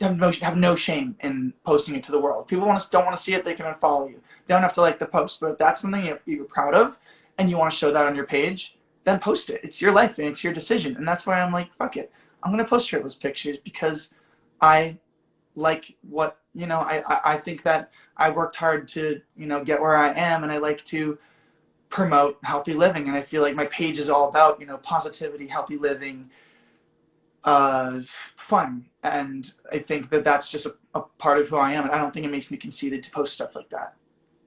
have no shame in posting it to the world. People don't want to see it, they can unfollow you. They don't have to like the post. But if that's something you're proud of and you want to show that on your page, then post it. It's your life and it's your decision. And that's why I'm like, fuck it. I'm going to post shirtless pictures because I like what, I think that I worked hard to, get where I am, and I like to promote healthy living. And I feel like my page is all about, positivity, healthy living, uh, fun. And I think that that's just a part of who I am. And I don't think it makes me conceited to post stuff like that.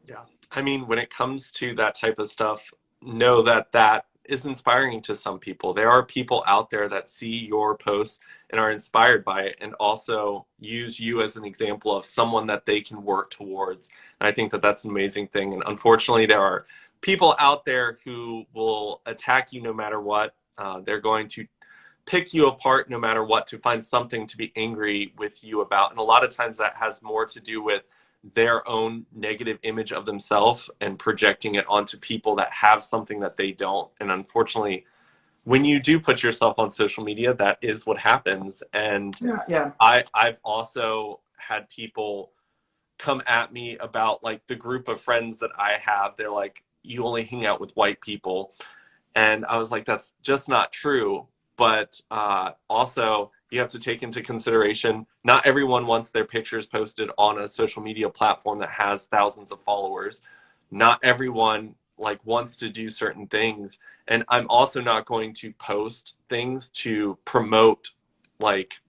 Yeah. I mean, when it comes to that type of stuff, know that that is inspiring to some people. There are people out there that see your posts and are inspired by it and also use you as an example of someone that they can work towards. And I think that that's an amazing thing. And unfortunately, there are people out there who will attack you no matter what. They're going to pick you apart no matter what to find something to be angry with you about. And a lot of times that has more to do with their own negative image of themselves and projecting it onto people that have something that they don't. And unfortunately, when you do put yourself on social media, that is what happens. And Yeah, yeah. I've also had people come at me about like the group of friends that I have. They're like, you only hang out with white people. And I was like, that's just not true. But also, you have to take into consideration, not everyone wants their pictures posted on a social media platform that has thousands of followers. Not everyone like wants to do certain things. And I'm also not going to post things to promote like,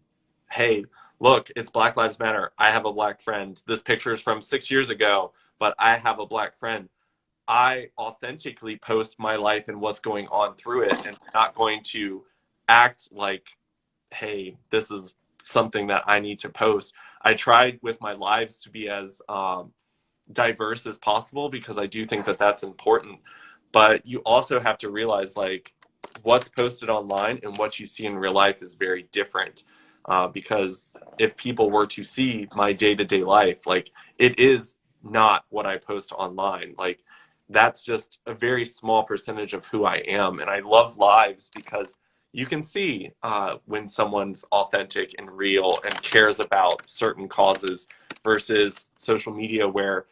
hey, look, it's Black Lives Matter. I have a black friend. This picture is from 6 years ago, but I have a black friend. I authentically post my life and what's going on through it, and not going to act like, hey, this is something that I need to post. I tried with my lives to be as diverse as possible because I do think that that's important. But you also have to realize like what's posted online and what you see in real life is very different. Because if people were to see my day-to-day life, like it is not what I post online. Like that's just a very small percentage of who I am. And I love lives because you can see when someone's authentic and real and cares about certain causes versus social media where,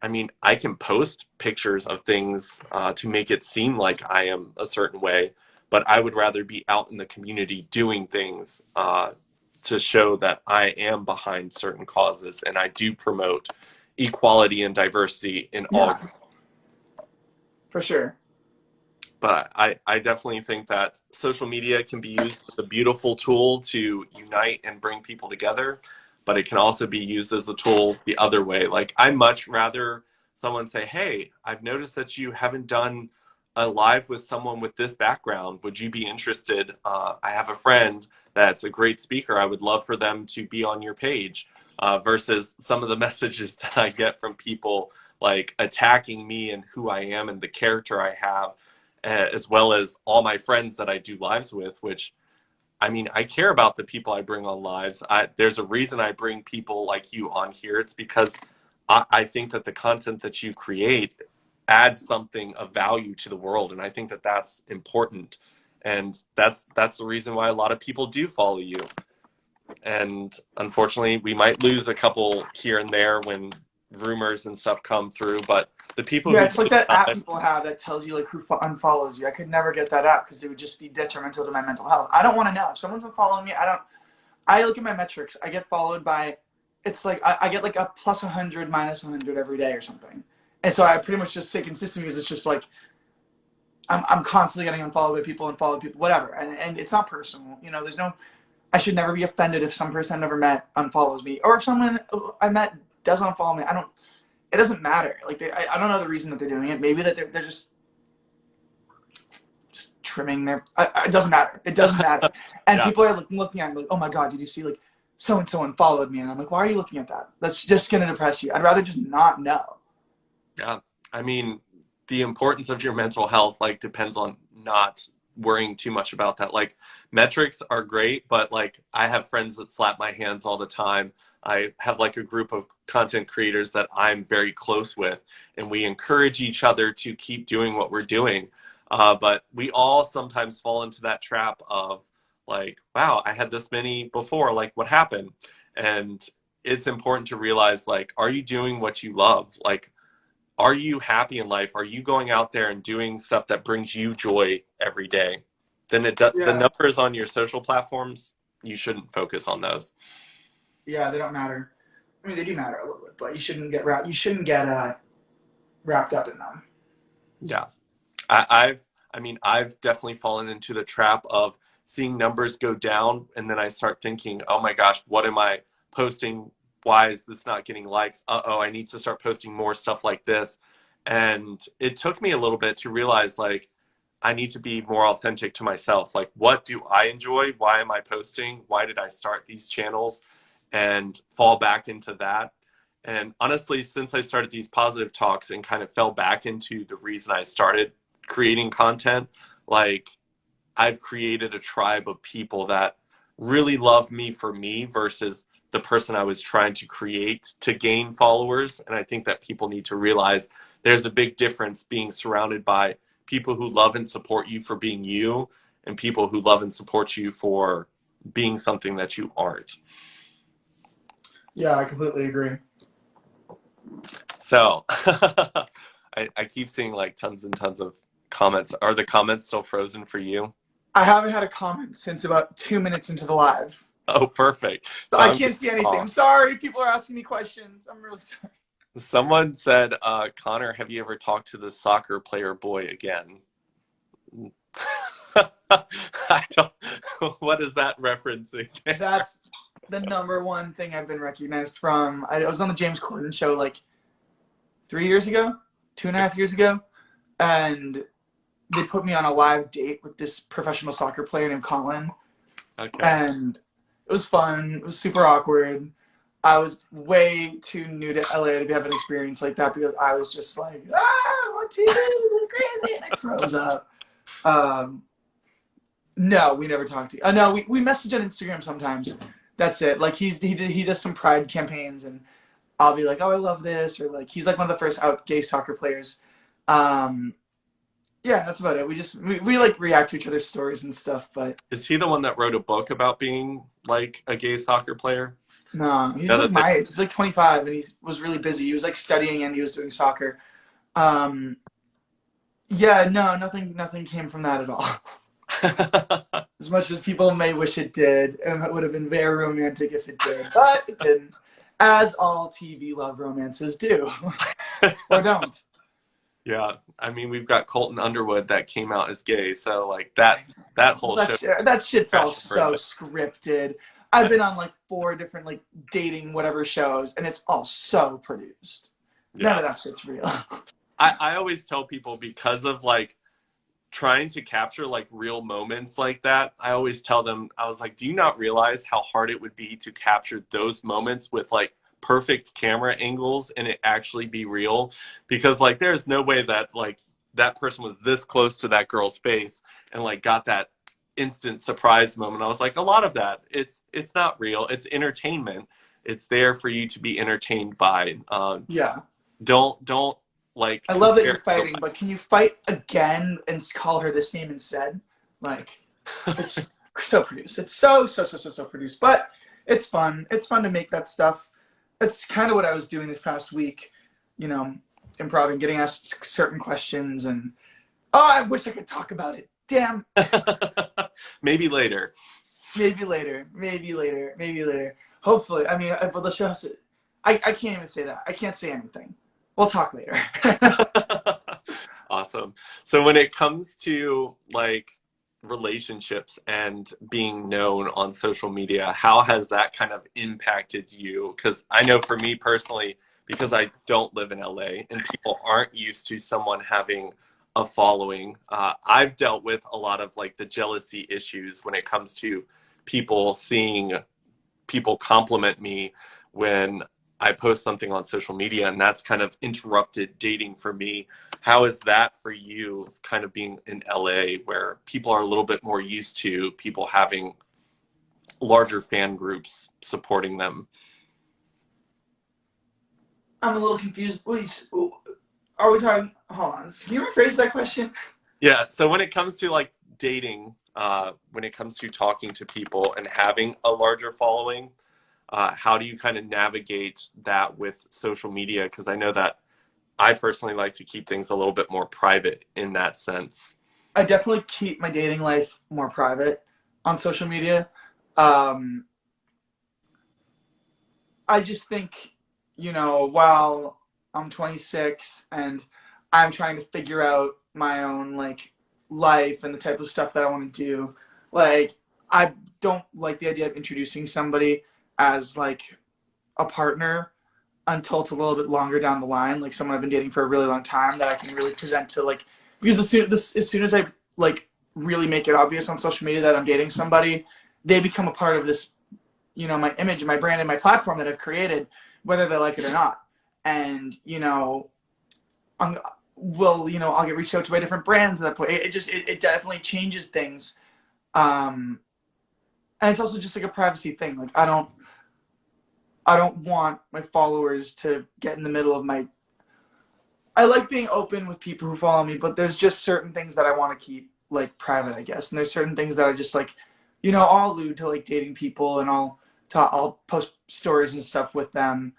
I mean, I can post pictures of things to make it seem like I am a certain way, but I would rather be out in the community doing things to show that I am behind certain causes and I do promote equality and diversity in all. Yeah, for sure. But I definitely think that social media can be used as a beautiful tool to unite and bring people together, but it can also be used as a tool the other way. Like, I much rather someone say, hey, I've noticed that you haven't done a live with someone with this background. Would you be interested? I have a friend that's a great speaker. I would love for them to be on your page, versus some of the messages that I get from people like attacking me and who I am and the character I have, as well as all my friends that I do lives with, which, I mean, I care about the people I bring on lives. There's a reason I bring people like you on here. It's because I think that the content that you create adds something of value to the world. And I think that that's important. And that's the reason why a lot of people do follow you. And unfortunately, we might lose a couple here and there when rumors and stuff come through, but the people Yeah, who it's like take that app time, people have that tells you like who unfollows you. I could never get that app because it would just be detrimental to my mental health. I don't want to know if someone's unfollowing me. I don't. I look at my metrics. I get followed by. It's like I get like a plus 100, minus 100 every day or something, and so I pretty much just stay consistent because it's just like I'm constantly getting unfollowed by people, unfollowed people, whatever, and it's not personal. There's no. I should never be offended if some person I never met unfollows me, or if someone I met does unfollow me. I don't. It doesn't matter. Like I don't know the reason that they're doing it. Maybe that they're just trimming their. It doesn't matter. It doesn't matter. And yeah, people are looking at me like, oh my god, did you see like so and so unfollowed me? And I'm like, why are you looking at that? That's just gonna depress you. I'd rather just not know. yeah. I mean, the importance of your mental health like depends on not worrying too much about that. Like metrics are great, but like I have friends that slap my hands all the time. I have like a group of content creators that I'm very close with, and we encourage each other to keep doing what we're doing. But we all sometimes fall into that trap of like, wow, I had this many before, like what happened? And it's important to realize like, are you doing what you love? Like, are you happy in life? Are you going out there and doing stuff that brings you joy every day? Then the Yeah, numbers on your social platforms, you shouldn't focus on those. yeah, they don't matter. I mean, they do matter a little bit, but you shouldn't get wrapped. You shouldn't get wrapped up in them. Yeah. I've definitely fallen into the trap of seeing numbers go down, and then I start thinking, oh my gosh, what am I posting? Why is this not getting likes? Uh-oh, I need to start posting more stuff like this. And it took me a little bit to realize, like, I need to be more authentic to myself. Like, what do I enjoy? Why am I posting? Why did I start these channels? And fall back into that. And honestly, since I started these positive talks and kind of fell back into the reason I started creating content, like, I've created a tribe of people that really love me for me versus the person I was trying to create to gain followers. And I think that people need to realize there's a big difference being surrounded by people who love and support you for being you and people who love and support you for being something that you aren't. Yeah, I completely agree. So I keep seeing like tons and tons of comments. Are the comments still frozen for you? I haven't had a comment since about 2 minutes into the live. Oh, perfect. So So I I'm can't getting see anything. I'm off. sorry. People are asking me questions. I'm really sorry. Someone said, Connor, have you ever talked to the soccer player boy again? I don't, what is that referencing? That's the number one thing I've been recognized from. I was on the James Corden show like 3 years ago, 2.5 years ago, and they put me on a live date with this professional soccer player named Colin, Okay. and it was fun. It was super awkward. I was way too new to LA to have an experience like that because I was just like, what TV is crazy, and I froze up. Um, no, we never talked to. No, we message on Instagram sometimes. That's it. Like he does some pride campaigns, and I'll be like, oh, I love this, or like he's like one of the first out gay soccer players. Um, yeah, that's about it. We like react to each other's stories and stuff, but Is he the one that wrote a book about being like a gay soccer player? no, he's No, like that they, my age. He's like 25, and he was really busy. He was like studying and he was doing soccer. Um, yeah, no, nothing came from that at all. As much as people may wish it did, and it would have been very romantic if it did, but it didn't. As all TV love romances do, or don't. Yeah, I mean, we've got Colton Underwood that came out as gay, so like that Well, whole show that shit's all crashed and burned so down. scripted. I've been on like 4 different like dating whatever shows, and it's all so produced. None Yeah. of that shit's real. I always tell people because of like trying to capture like real moments like that, I always tell them, I was like, do you not realize how hard it would be to capture those moments with like perfect camera angles and it actually be real? Because like there's no way that like that person was this close to that girl's face and like got that instant surprise moment. I was like, a lot of that, it's not real. It's entertainment. It's there for you to be entertained by. Yeah. Don't like I love that you're compare real fighting, but can you fight again and call her this name instead? Like, life. it's so produced. It's so produced. But it's fun. It's fun to make that stuff. It's kind of what I was doing this past week, you know, improv getting asked certain questions, and oh, I wish I could talk about it. Damn. Maybe later. Maybe later. Maybe later. Maybe later. Hopefully. I mean, but the show has to. I can't even say that. I can't say anything. We'll talk later. Awesome. So when it comes to like relationships and being known on social media, how has that kind of impacted you? Because I know for me personally, because I don't live in LA and people aren't used to someone having a following, I've dealt with a lot of like the jealousy issues when it comes to people seeing people compliment me when I post something on social media, and that's kind of interrupted dating for me. How is that for you, kind of being in LA where people are a little bit more used to people having larger fan groups supporting them? I'm a little confused. Please, are we talking? Hold on. Can you rephrase that question? Yeah, so when it comes to like dating, when it comes to talking to people and having a larger following, how do you kind of navigate that with social media? Because I know that I personally like to keep things a little bit more private in that sense. I definitely keep my dating life more private on social media. Um, I just think, while I'm 26 and I'm trying to figure out my own like life and the type of stuff that I want to do, like I don't like the idea of introducing somebody as like a partner until it's a little bit longer down the line, like someone I've been dating for a really long time that I can really present to like because as soon as I like really make it obvious on social media that I'm dating somebody, they become a part of this, my image and my brand and my platform that I've created, whether they like it or not. And I'm I'll get reached out to by different brands at that point. It definitely changes things. And it's also just like a privacy thing. Like I don't want my followers to get in the middle of my. I like being open with people who follow me, but there's just certain things that I want to keep like private, I guess. And there's certain things that I just like, I'll allude to like dating people, and I'll post stories and stuff with them.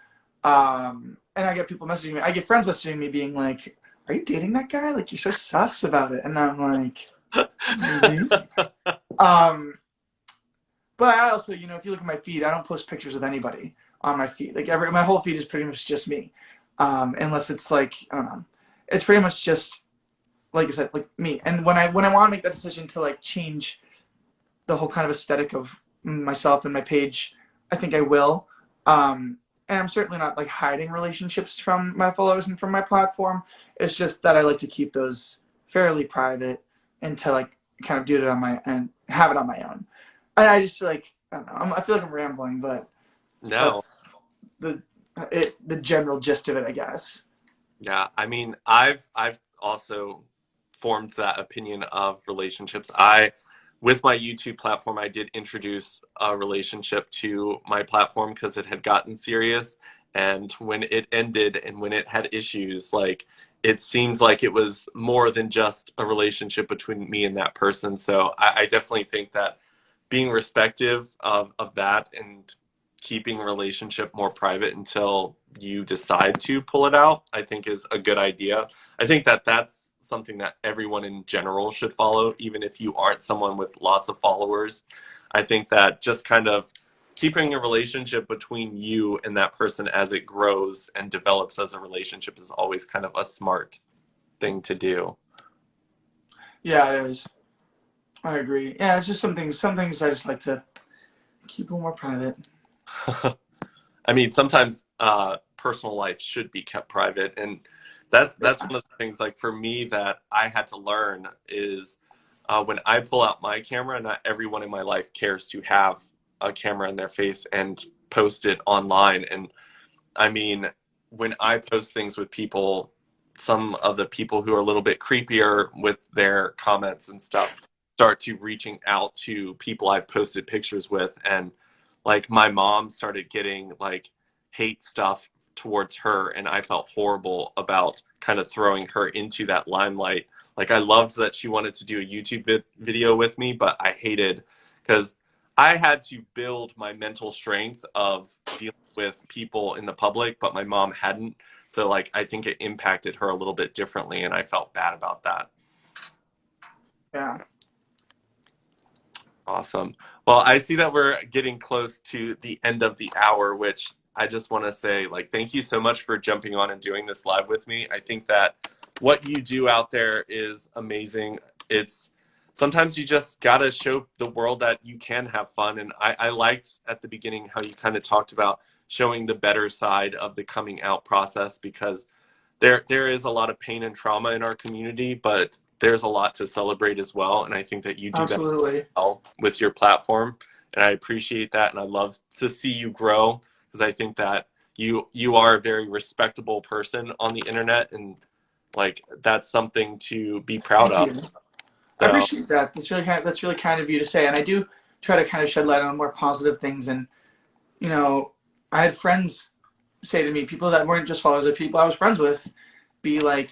And I get people messaging me. I get friends messaging me being like, "Are you dating that guy? Like you're so sus about it." And I'm like, maybe. Um, but I also, if you look at my feed, I don't post pictures of anybody on my feed. Like my whole feed is pretty much just me. Unless it's like, I don't know. It's pretty much just, like I said, like me. And when I want to make that decision to like change the whole kind of aesthetic of myself and my page, I think I will. And I'm certainly not like hiding relationships from my followers and from my platform. It's just that I like to keep those fairly private and to like kind of do it on my and have it on my own. And I just like I don't know. I feel like I'm rambling, but No. that's the the general gist of it, I guess. Yeah, I mean, I've also formed that opinion of relationships. I with my YouTube platform, I did introduce a relationship to my platform because it had gotten serious. And when it ended and when it had issues, like it seems like it was more than just a relationship between me and that person. So I definitely think that being respective of that and keeping a relationship more private until you decide to pull it out, I think is a good idea. I think that that's something that everyone in general should follow, even if you aren't someone with lots of followers. I think that just kind of keeping a relationship between you and that person as it grows and develops as a relationship is always kind of a smart thing to do. Yeah, it is. I agree. Yeah, it's just some things I just like to keep a little more private. I mean, sometimes personal life should be kept private, and that's Yeah, one of the things. Like for me, that I had to learn is when I pull out my camera, not everyone in my life cares to have a camera in their face and post it online. And I mean, when I post things with people, some of the people who are a little bit creepier with their comments and stuff start to reaching out to people I've posted pictures with. And like my mom started getting like hate stuff towards her, and I felt horrible about kind of throwing her into that limelight. Like I loved that she wanted to do a video with me, but I hated because I had to build my mental strength of dealing with people in the public, but my mom hadn't. So like I think it impacted her a little bit differently, and I felt bad about that. yeah. Awesome. Well, I see that we're getting close to the end of the hour, which I just want to say, like, thank you so much for jumping on and doing this live with me. I think that what you do out there is amazing. It's sometimes you just gotta show the world that you can have fun. And I liked at the beginning how you kind of talked about showing the better side of the coming out process because there is a lot of pain and trauma in our community, but there's a lot to celebrate as well. And I think that you do that Absolutely. well with your platform, and I appreciate that. And I love to see you grow because I think that you are a very respectable person on the internet, and like that's something to be proud Thank of. you. I So appreciate that. That's really kind of you to say. And I do try to kind of shed light on more positive things. And you know, I had friends say to me, people that weren't just followers, of people I was friends with, be like,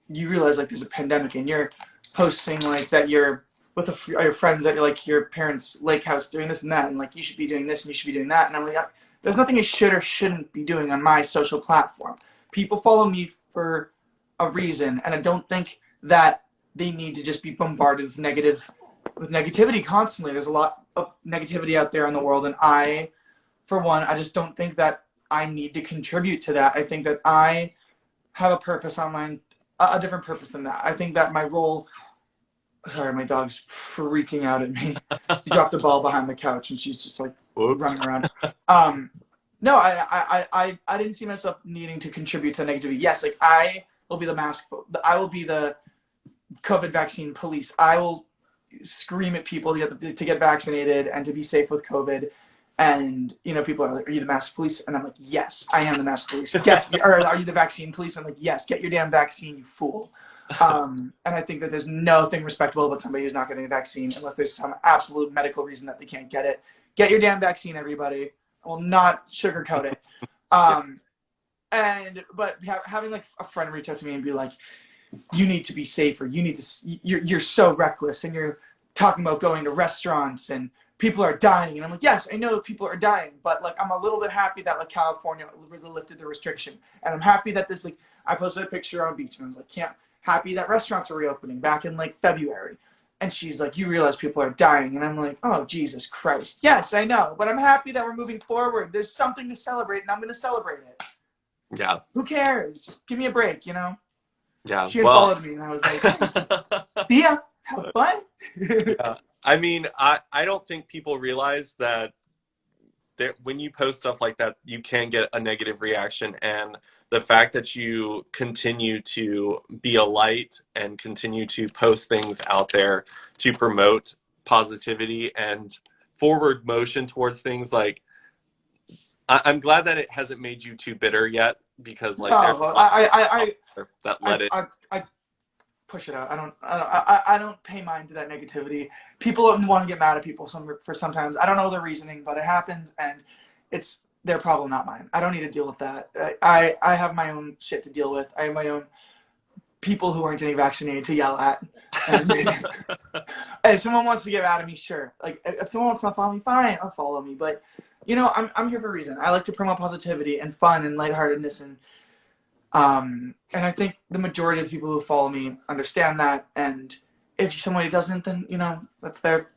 you realize like there's a pandemic and you're posting like that you're with your friends at like your parents' lake house doing this and that, and like you should be doing this and you should be doing that. And I'm like, there's nothing I should or shouldn't be doing on my social platform. People follow me for a reason, and I don't think that they need to just be bombarded with negativity constantly. There's a lot of negativity out there in the world, and for one, I just don't think that I need to contribute to that. I think that I have a purpose online, a different purpose than that. I think that my role. Sorry, my dog's freaking out at me. She dropped a ball behind the couch, and she's just like Whoops. running around. No, I didn't see myself needing to contribute to negativity. Yes, like I will be I will be the COVID vaccine police. I will scream at people to get vaccinated and to be safe with COVID. And people are like, "Are you the mask police?" And I'm like, "Yes, I am the mask police." Or are you the vaccine police? I'm like, "Yes, get your damn vaccine, you fool." And I think that there's nothing respectable about somebody who's not getting a vaccine unless there's some absolute medical reason that they can't get it. Get your damn vaccine, everybody. I will not sugarcoat it. But having like a friend reach out to me and be like, "You need to be safer. You're so reckless, and you're talking about going to restaurants and people are dying." And I'm like, "Yes, I know people are dying, but like I'm a little bit happy that like California really lifted the restriction, and I'm happy that this like I posted a picture on a beach and I was like, happy that restaurants are reopening back in like February." And she's like, "You realize people are dying." And I'm like, "Oh, Jesus Christ. Yes, I know. But I'm happy that we're moving forward. There's something to celebrate, and I'm going to celebrate it." Yeah. Who cares? Give me a break, Yeah. She had followed me, and I was like, "See ya. Have fun." Yeah. I mean, I don't think people realize that when you post stuff like that, you can get a negative reaction. And the fact that you continue to be a light and continue to post things out there to promote positivity and forward motion towards things, like I'm glad that it hasn't made you too bitter yet, because like there's a lot that let it. I push it out. I don't pay mind to that negativity. People want to get mad at people for sometimes. I don't know their reasoning, but it happens, and it's their problem, not mine. I don't need to deal with that. I have my own shit to deal with. I have my own people who aren't getting vaccinated to yell at. And if someone wants to get mad at me, sure. Like if someone wants to follow me, fine, I'll follow me. But I'm here for a reason. I like to promote positivity and fun and lightheartedness, and I think the majority of the people who follow me understand that. And if somebody doesn't, then that's their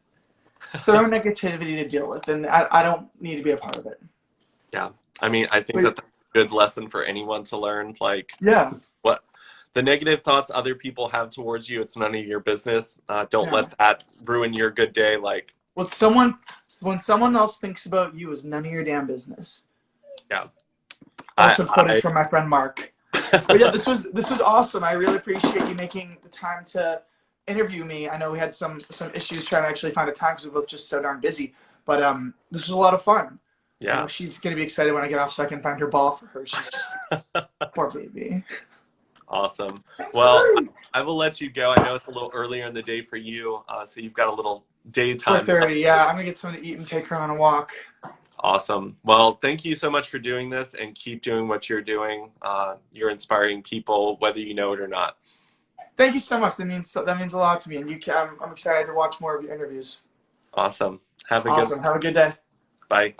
own negativity to deal with, and I don't need to be a part of it. Yeah, I mean, I think that's a good lesson for anyone to learn. Like, what the negative thoughts other people have towards you, it's none of your business. Don't let that ruin your good day. Like, when someone else thinks about you is none of your damn business. Yeah. Also quoted from my friend Mark. But yeah, this was awesome. I really appreciate you making the time to interview me. I know we had some issues trying to actually find a time because we're both just so darn busy. But this was a lot of fun. Yeah. She's going to be excited when I get off so I can find her ball for her. She's just poor baby. Awesome. Well, I will let you go. I know it's a little earlier in the day for you, so you've got a little daytime. 4:30, yeah. I'm going to get something to eat and take her on a walk. Awesome. Well, thank you so much for doing this, and keep doing what you're doing. You're inspiring people, whether you know it or not. Thank you so much. That means a lot to me, and I'm excited to watch more of your interviews. Awesome. Have a good day. Bye.